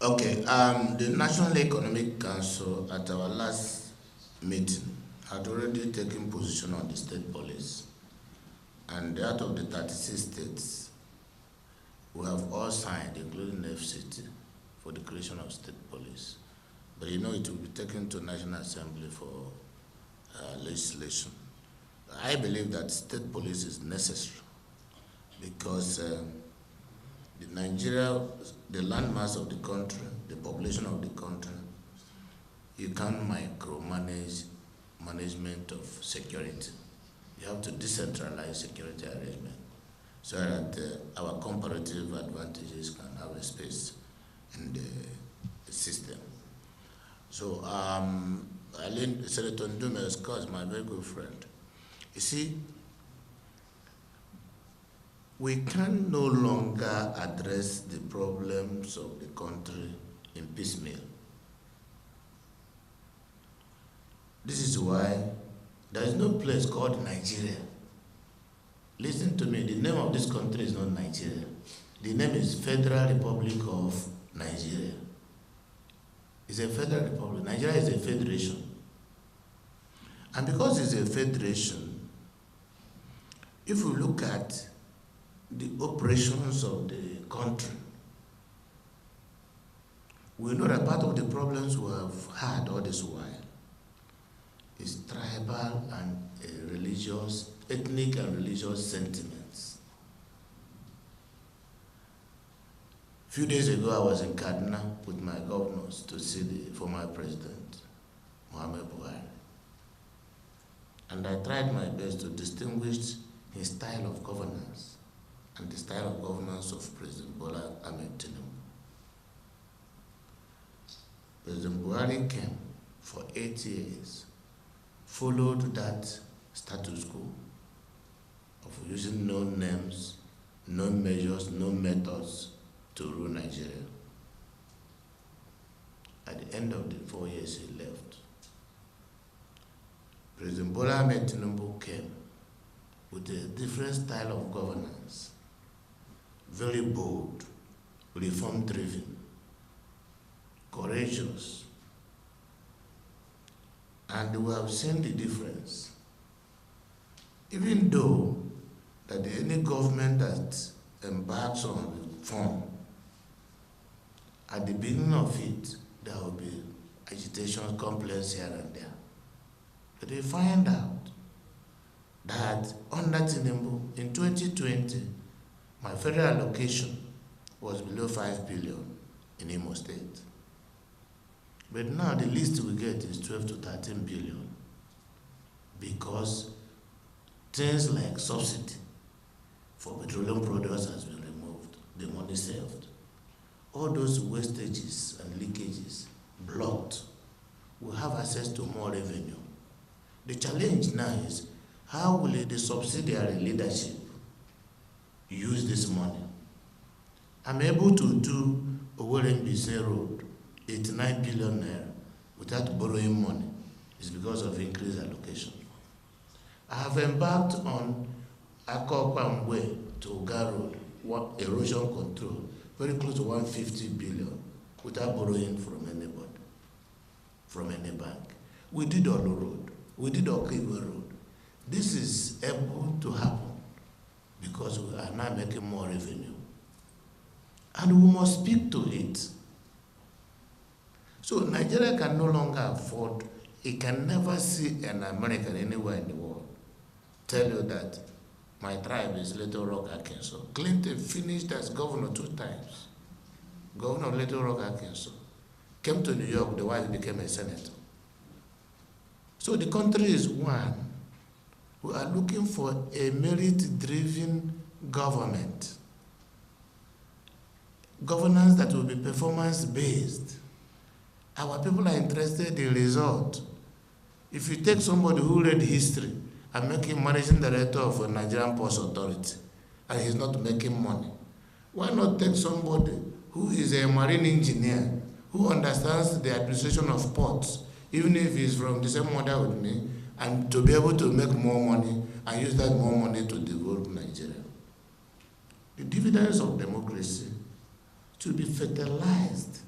Okay, the National Economic Council at our last meeting had already taken position on the state police, and out of the 36 states, we have all signed, including the FCT, for the creation of state police. But you know it will be taken to National Assembly for legislation. I believe that state police is necessary because the Nigeria, the landmass of the country, the population of the country, you can't micromanage management of security. You have to decentralize security arrangement so that our comparative advantages can have a space in the system. So, Senator Ndume, of course, my very good friend. You see, we can no longer address the problems of the country in piecemeal. This is why there is no place called Nigeria. Listen to me, the name of this country is not Nigeria. The name is Federal Republic of Nigeria. It's a federal republic. Nigeria is a federation. And because it's a federation, if we look at the operations of the country, we know that part of the problems we have had all this while is tribal and religious, ethnic and religious sentiments. A few days ago, I was in Kaduna with my governors to see the former president, Muhammad Buhari. And I tried my best to distinguish his style of governance and the style of governance of President Bola Ahmed Tinubu. President Buhari came for 8 years, followed that status quo of using no names, no measures, no methods to rule Nigeria. At the end of the 4 years he left, President Bola Ahmed Tinubu came with a different style of governance, very bold, reform-driven, courageous, and we have seen the difference. Even though that any government that embarks on reform, at the beginning of it, there will be agitation, complaints here and there. But we find out that under Tinubu, in 2020, my federal allocation was below 5 billion in Imo State. But now the least we get is 12 to 13 billion because things like subsidy for petroleum products has been removed, the money saved. All those wastages and leakages blocked. We have access to more revenue. The challenge now is how will the subsidiary leadership use this money? I'm able to do Owerri-Mbise Road, 89 billion naira without borrowing money. It's because of increased allocation. I have embarked on Akokwa-Mwe to Oga Road, erosion control, very close to 150 billion without borrowing from anybody, from any bank. We did Olu Road, we did Okiwe Road. This is able to happen because we are now making more revenue. And we must speak to it. So Nigeria can no longer afford, it can never see an American anywhere in the world tell you that my tribe is Little Rock, Arkansas. Clinton finished as governor 2 times. Governor of Little Rock, Arkansas. Came to New York, the wife became a senator. So the country is one. We are looking for a merit-driven government. Governance that will be performance-based. Our people are interested in result. If you take somebody who read history and make him managing director of a Nigerian Ports Authority, and he's not making money, why not take somebody who is a marine engineer, who understands the administration of ports, even if he's from the same mother with me, and to be able to make more money and use that more money to develop Nigeria? The dividends of democracy should be fertilized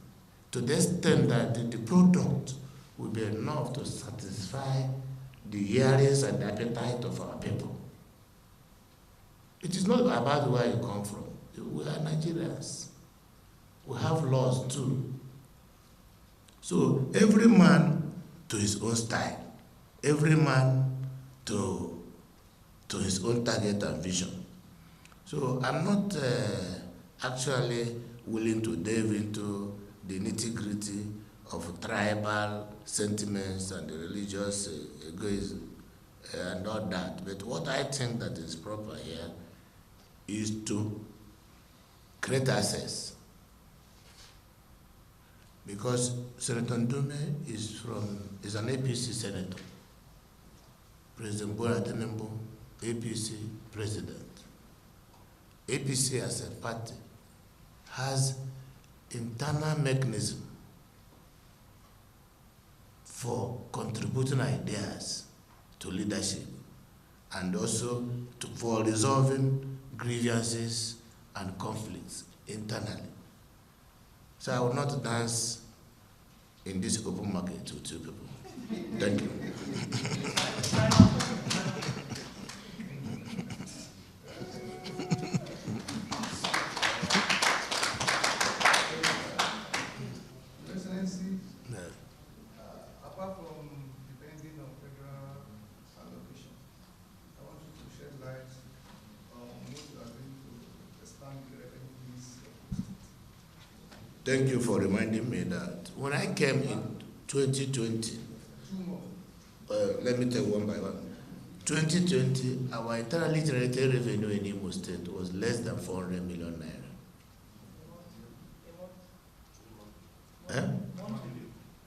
to the extent that the product will be enough to satisfy the yearnings and the appetite of our people. It is not about where you come from. We are Nigerians. We have laws too. So every man to his own style, every man to his own target and vision. So I'm not actually willing to delve into the nitty-gritty of tribal sentiments and the religious egoism and all that. But what I think that is proper here is to create access. Because Senator Ndume is an APC senator. President Bola Tinubu, APC president. APC as a party has internal mechanism for contributing ideas to leadership and also for resolving grievances and conflicts internally. So I will not dance in this open market to two people. Thank you. Apart from depending on federal allocation, I want you to shed light on what you are doing to expand the revenues. Thank you for reminding me that when I came in 2020, let me tell you one by one. 2020, our internally generated revenue in Imo State was less than 400 million naira.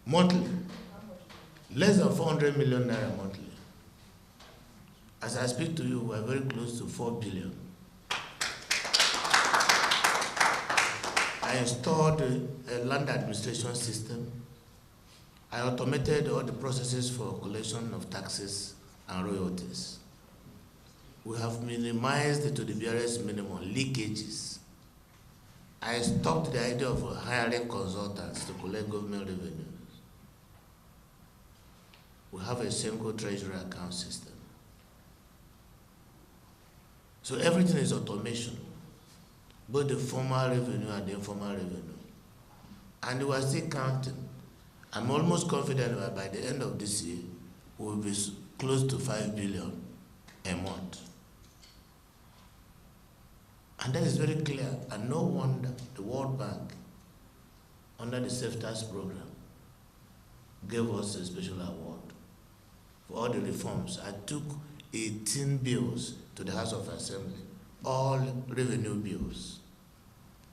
Monthly. Less than 400 million naira monthly. As I speak to you, we are very close to 4 billion. I installed a land administration system. I automated all the processes for collection of taxes and royalties. We have minimized to the barest minimum leakages. I stopped the idea of hiring consultants to collect government revenues. We have a single treasury account system. So everything is automation, both the formal revenue and the informal revenue. And we are still counting. I'm almost confident that by the end of this year, we will be close to 5 billion a month. And that is very clear, and no wonder the World Bank, under the SafeTax program, gave us a special award for all the reforms. I took 18 bills to the House of Assembly, all revenue bills.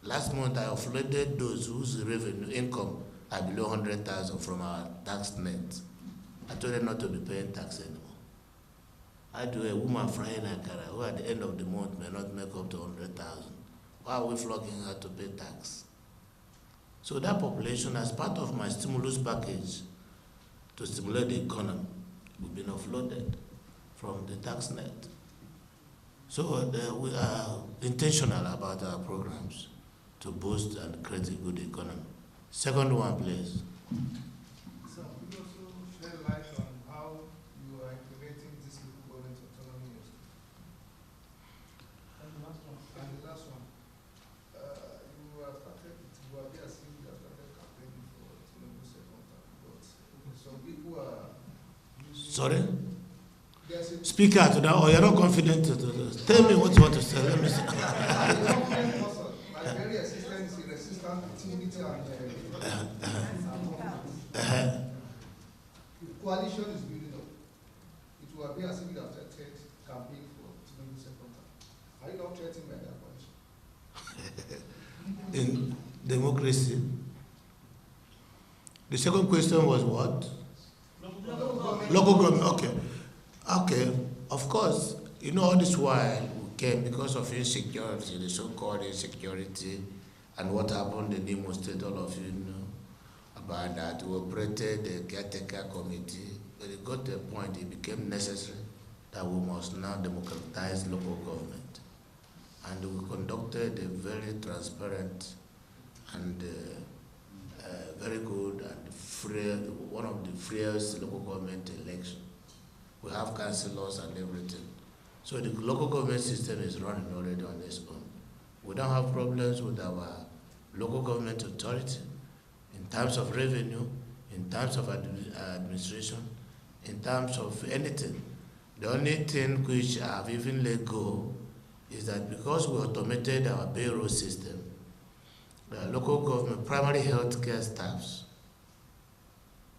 Last month, I offloaded those whose revenue income are below 100,000 from our tax net. I told them not to be paying tax anymore. I do a woman frying akara who at the end of the month may not make up to 100,000. Why are we flogging her to pay tax? So that population, as part of my stimulus package to stimulate the economy, we've been offloaded from the tax net. So we are intentional about our programs to boost and create a good economy. Second one, please. So could you also shed light on how you are implementing this local government autonomy? And the last one. You have started, you are there saying you have started campaigning for Tinubu second term, but some people are using. Sorry? Speak out now, or you're not confident to tell me what you want to say. Let me see. My very existence is resistant to timidity and the coalition is building up. It will appear as if you have started campaign for Tinubu second term. Are you not threatened by that coalition? In democracy. The second question was what? Local government. Okay. Okay. Of course, you know, all this while we came because of insecurity, the so-called insecurity, and what happened in Imo State, all of you know about that. We operated the caretaker committee, but it got to a point it became necessary that we must now democratize local government. And we conducted a very transparent and very very good and free, one of the freest local government elections. We have councillors and everything. So the local government system is running already on its own. We don't have problems with our local government authority in terms of revenue, in terms of administration, in terms of anything. The only thing which I've even let go is that because we automated our payroll system, the local government, primary health care staffs,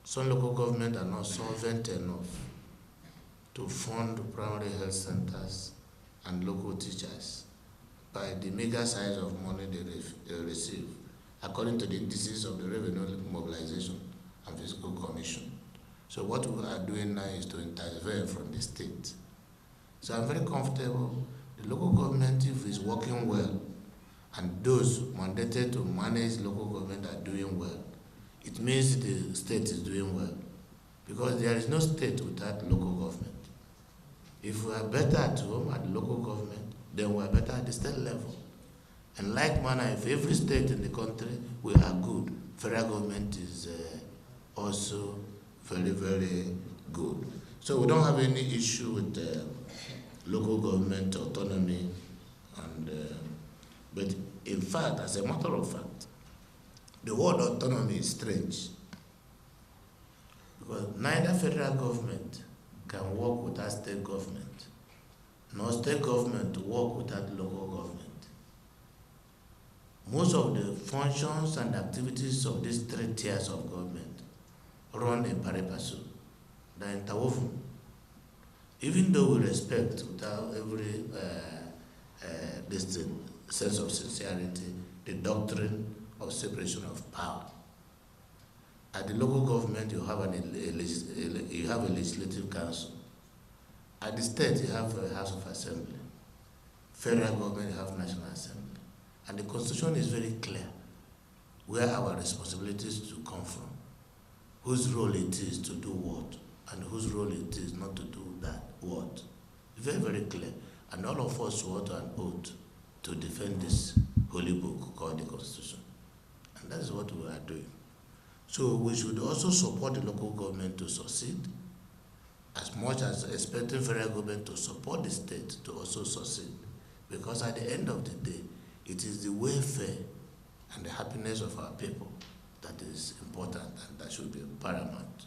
some local government are not solvent enough to fund primary health centers and local teachers by the mega size of money they receive, according to the indices of the Revenue Mobilization and Fiscal Commission. So what we are doing now is to intervene from the state. So I'm very comfortable. The local government, if it's working well, and those mandated to manage local government are doing well, it means the state is doing well. Because there is no state without local government. If we are better at home at the local government, then we are better at the state level. And like manner, if every state in the country we are good, federal government is also very, very good. So we don't have any issue with local government autonomy, and but in fact, as a matter of fact, the word autonomy is strange, because neither federal government can work without state government, nor state government to work without local government. Most of the functions and activities of these three tiers of government run in pari passu. They're interwoven. Even though we respect without every sense of sincerity the doctrine of separation of power. At the local government, you have a legislative council. At the state, you have a House of Assembly. Federal government, you have National Assembly. And the Constitution is very clear where our responsibilities to come from, whose role it is to do what, and whose role it is not to do that what. Very, very clear. And all of us swore to an oath to defend this holy book called the Constitution. And that is what we are doing. So we should also support the local government to succeed, as much as expecting federal government to support the state to also succeed. Because at the end of the day, it is the welfare and the happiness of our people that is important and that should be paramount.